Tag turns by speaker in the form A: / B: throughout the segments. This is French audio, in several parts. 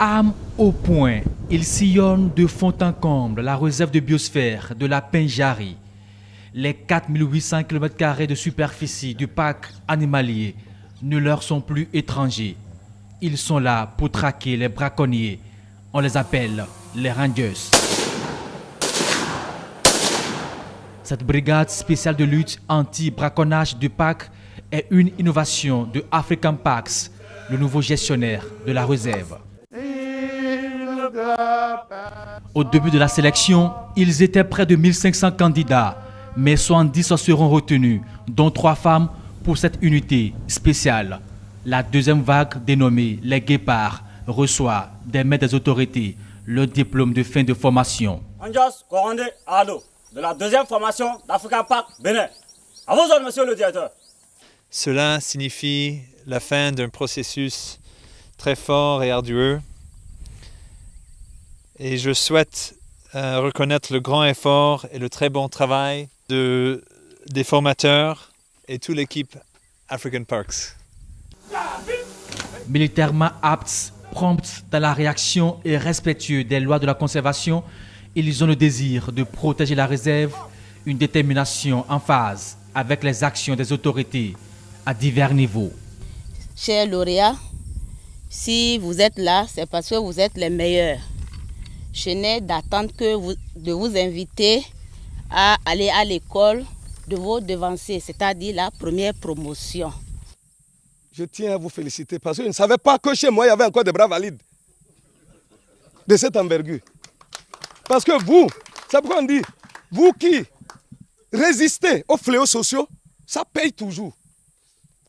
A: Armes au point, il sillonne de fond en comble la réserve de biosphère de la Pendjari. Les 4800 km² de superficie du parc animalier ne leur sont plus étrangers. Ils sont là pour traquer les braconniers. On les appelle les Rangers. Cette brigade spéciale de lutte anti-braconnage du parc est une innovation de African Parks, le nouveau gestionnaire de la réserve. Au début de la sélection, ils étaient près de 1500 candidats, mais 70 seront retenus, dont 3 femmes pour cette unité spéciale. La deuxième vague, dénommée les Guépards, reçoit des mains des autorités le diplôme de fin de formation.
B: Anjas Korande Ado, de la deuxième formation d'African Park Bénin. À vos ordres, monsieur le directeur.
C: Cela signifie la fin d'un processus très fort et ardueux. Et je souhaite reconnaître le grand effort et le très bon travail des formateurs et toute l'équipe African Parks.
A: Militairement aptes, prompts dans la réaction et respectueux des lois de la conservation, ils ont le désir de protéger la réserve, une détermination en phase avec les actions des autorités à divers niveaux.
D: Chers lauréats, si vous êtes là, c'est parce que vous êtes les meilleurs. Je n'ai d'attendre que de vous inviter à aller à l'école de vos devanciers, c'est-à-dire la première promotion.
E: Je tiens à vous féliciter parce que je ne savais pas que chez moi, il y avait encore des bras valides de cette envergure. Parce que vous, c'est pourquoi on dit, vous qui résistez aux fléaux sociaux, ça paye toujours.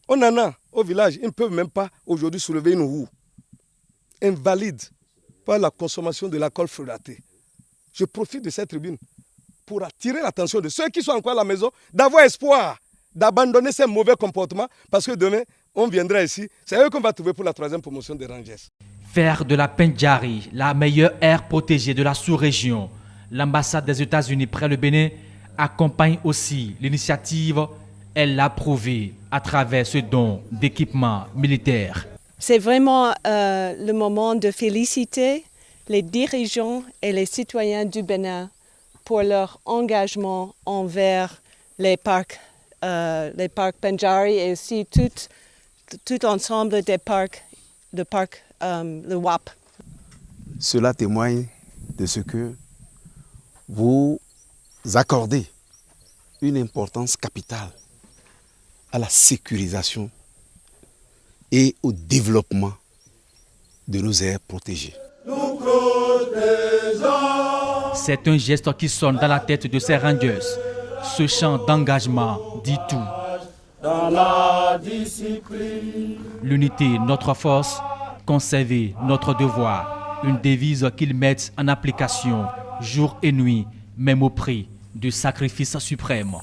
E: On en a au village, ils ne peuvent même pas aujourd'hui soulever une roue. Invalide par la consommation de l'alcool frelaté. Je profite de cette tribune pour attirer l'attention de ceux qui sont encore à la maison, d'avoir espoir, d'abandonner ces mauvais comportements, parce que demain, on viendra ici, c'est eux qu'on va trouver pour la 3e promotion des Rangers.
A: Faire de la Pendjari la meilleure aire protégée de la sous-région, l'ambassade des États-Unis près le Bénin accompagne aussi l'initiative. Elle l'a prouvé à travers ce don d'équipement militaire.
F: C'est vraiment le moment de féliciter les dirigeants et les citoyens du Bénin pour leur engagement envers les parcs Pendjari et aussi tout ensemble des parcs, le WAP.
G: Cela témoigne de ce que vous accordez une importance capitale à la sécurisation et au développement de nos aires protégées.
A: C'est un geste qui sonne dans la tête de ces Rangers. Ce chant d'engagement dit tout. Dans la discipline. L'unité, notre force, conserver notre devoir. Une devise qu'ils mettent en application jour et nuit, même au prix du sacrifice suprême.